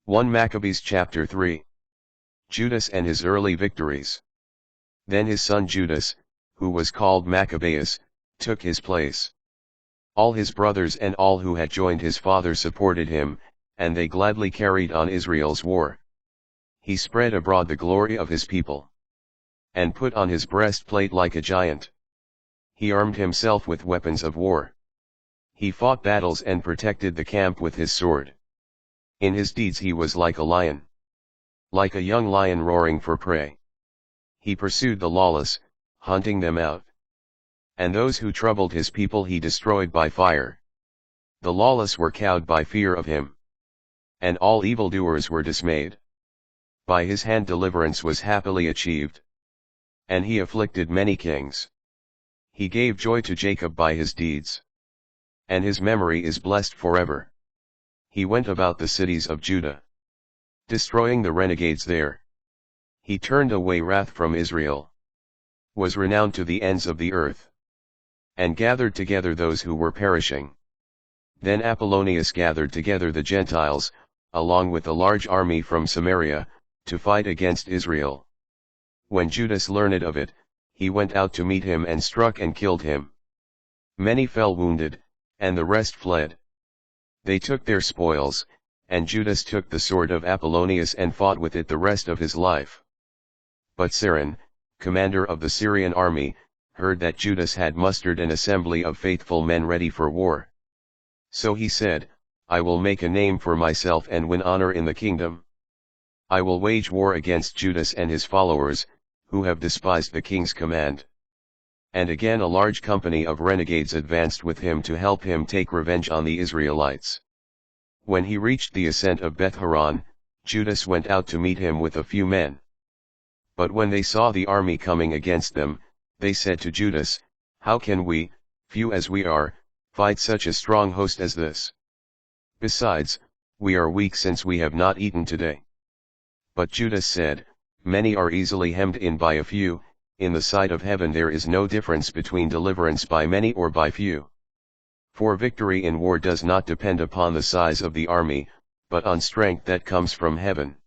1 Maccabees chapter 3. Judas and his early victories. Then his son Judas, who was called Maccabeus, took his place. All his brothers and all who had joined his father supported him, and they gladly carried on Israel's war. He spread abroad the glory of his people, and put on his breastplate like a giant. He armed himself with weapons of war. He fought battles and protected the camp with his sword. In his deeds he was like a lion, like a young lion roaring for prey. He pursued the lawless, hunting them out. And those who troubled his people he destroyed by fire. The lawless were cowed by fear of him, and all evildoers were dismayed. By his hand deliverance was happily achieved, and he afflicted many kings. He gave joy to Jacob by his deeds, and his memory is blessed forever. He went about the cities of Judah, destroying the renegades there. He turned away wrath from Israel, was renowned to the ends of the earth, and gathered together those who were perishing. Then Apollonius gathered together the Gentiles, along with a large army from Samaria, to fight against Israel. When Judas learned of it, he went out to meet him and struck and killed him. Many fell wounded, and the rest fled. They took their spoils, and Judas took the sword of Apollonius and fought with it the rest of his life. But Saran, commander of the Syrian army, heard that Judas had mustered an assembly of faithful men ready for war. So he said, I will make a name for myself and win honor in the kingdom. I will wage war against Judas and his followers, who have despised the king's command. And again a large company of renegades advanced with him to help him take revenge on the Israelites. When he reached the ascent of Beth-horon, Judas went out to meet him with a few men. But when they saw the army coming against them, they said to Judas, How can we, few as we are, fight such a strong host as this? Besides, we are weak since we have not eaten today. But Judas said, Many are easily hemmed in by a few. In the sight of heaven there is no difference between deliverance by many or by few. For victory in war does not depend upon the size of the army, but on strength that comes from heaven.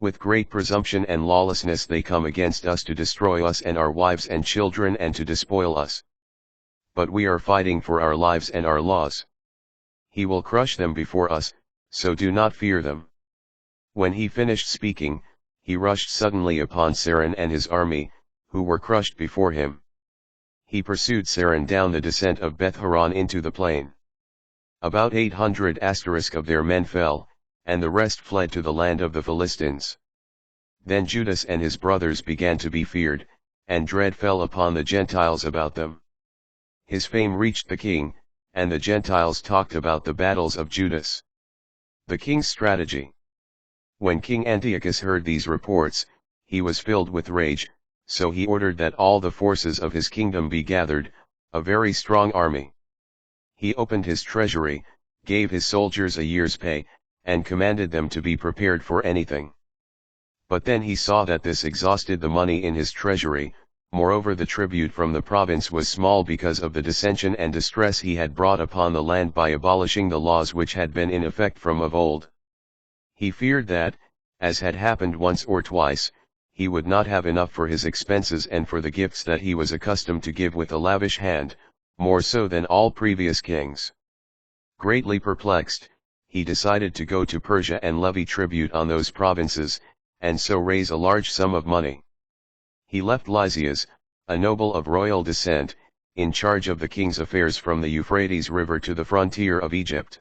With great presumption and lawlessness they come against us to destroy us and our wives and children and to despoil us. But we are fighting for our lives and our laws. He will crush them before us, so do not fear them. When he finished speaking, he rushed suddenly upon Saran and his army, who were crushed before him. He pursued Saran down the descent of Beth-horon into the plain. About 800 of their men fell, and the rest fled to the land of the Philistines. Then Judas and his brothers began to be feared, and dread fell upon the Gentiles about them. His fame reached the king, and the Gentiles talked about the battles of Judas. The king's strategy. When King Antiochus heard these reports, he was filled with rage, so he ordered that all the forces of his kingdom be gathered, a very strong army. He opened his treasury, gave his soldiers a year's pay, and commanded them to be prepared for anything. But then he saw that this exhausted the money in his treasury. Moreover, the tribute from the province was small because of the dissension and distress he had brought upon the land by abolishing the laws which had been in effect from of old. He feared that, as had happened once or twice, he would not have enough for his expenses and for the gifts that he was accustomed to give with a lavish hand, more so than all previous kings. Greatly perplexed, he decided to go to Persia and levy tribute on those provinces, and so raise a large sum of money. He left Lysias, a noble of royal descent, in charge of the king's affairs from the Euphrates River to the frontier of Egypt,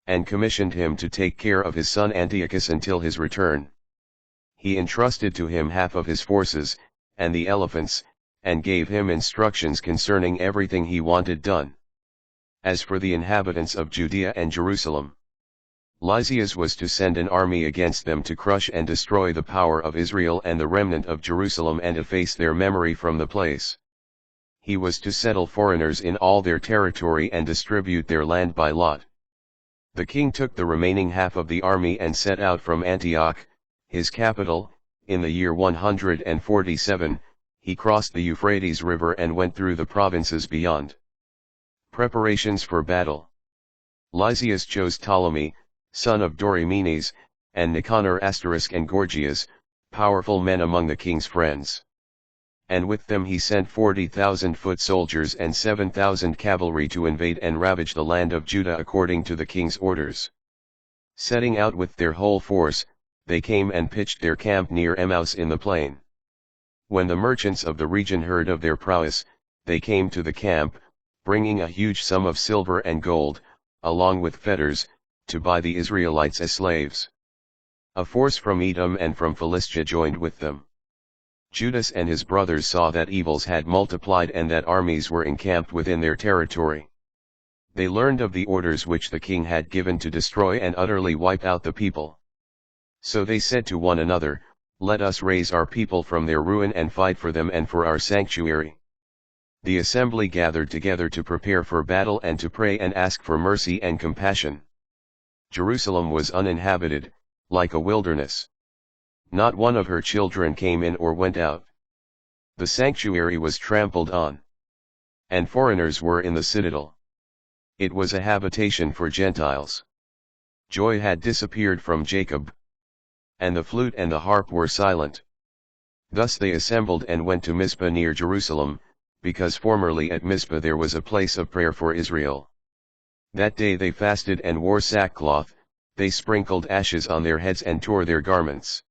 and commissioned him to take care of his son Antiochus until his return. He entrusted to him half of his forces, and the elephants, and gave him instructions concerning everything he wanted done. As for the inhabitants of Judea and Jerusalem, Lysias was to send an army against them to crush and destroy the power of Israel and the remnant of Jerusalem and efface their memory from the place. He was to settle foreigners in all their territory and distribute their land by lot. The king took the remaining half of the army and set out from Antioch, his capital. In the year 147, he crossed the Euphrates River and went through the provinces beyond. Preparations for battle. Lysias chose Ptolemy, son of Dorymenes, and Nicanor and Gorgias, powerful men among the king's friends. And with them he sent 40,000 foot soldiers and 7,000 cavalry to invade and ravage the land of Judah according to the king's orders. Setting out with their whole force, they came and pitched their camp near Emmaus in the plain. When the merchants of the region heard of their prowess, they came to the camp, bringing a huge sum of silver and gold, along with fetters, to buy the Israelites as slaves. A force from Edom and from Philistia joined with them. Judas and his brothers saw that evils had multiplied and that armies were encamped within their territory. They learned of the orders which the king had given to destroy and utterly wipe out the people. So they said to one another, "Let us raise our people from their ruin and fight for them and for our sanctuary." The assembly gathered together to prepare for battle and to pray and ask for mercy and compassion. Jerusalem was uninhabited, like a wilderness. Not one of her children came in or went out. The sanctuary was trampled on. And foreigners were in the citadel. It was a habitation for Gentiles. Joy had disappeared from Jacob. And the flute and the harp were silent. Thus they assembled and went to Mizpah near Jerusalem, because formerly at Mizpah there was a place of prayer for Israel. That day they fasted and wore sackcloth, they sprinkled ashes on their heads and tore their garments.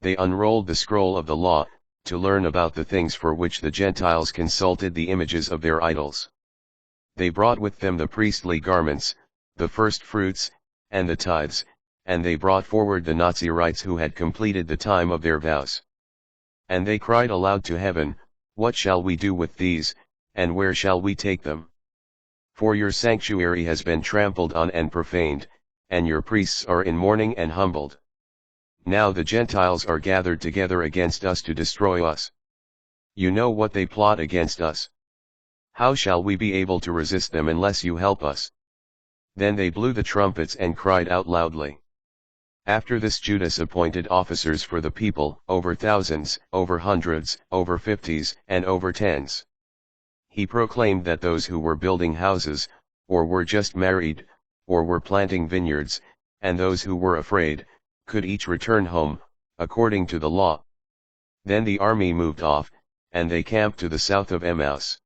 They unrolled the scroll of the law, to learn about the things for which the Gentiles consulted the images of their idols. They brought with them the priestly garments, the first fruits, and the tithes, and they brought forward the Nazirites who had completed the time of their vows. And they cried aloud to heaven, "What shall we do with these, and where shall we take them? For your sanctuary has been trampled on and profaned, and your priests are in mourning and humbled. Now the Gentiles are gathered together against us to destroy us. You know what they plot against us. How shall we be able to resist them unless you help us?" Then they blew the trumpets and cried out loudly. After this Judas appointed officers for the people, over thousands, over hundreds, over fifties, and over tens. He proclaimed that those who were building houses, or were just married, or were planting vineyards, and those who were afraid, could each return home, according to the law. Then the army moved off, and they camped to the south of Emmaus.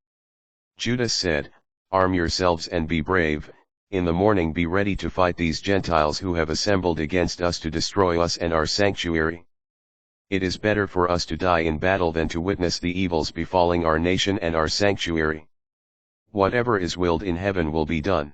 Judas said, "Arm yourselves and be brave, in the morning be ready to fight these Gentiles who have assembled against us to destroy us and our sanctuary. It is better for us to die in battle than to witness the evils befalling our nation and our sanctuary. Whatever is willed in heaven will be done."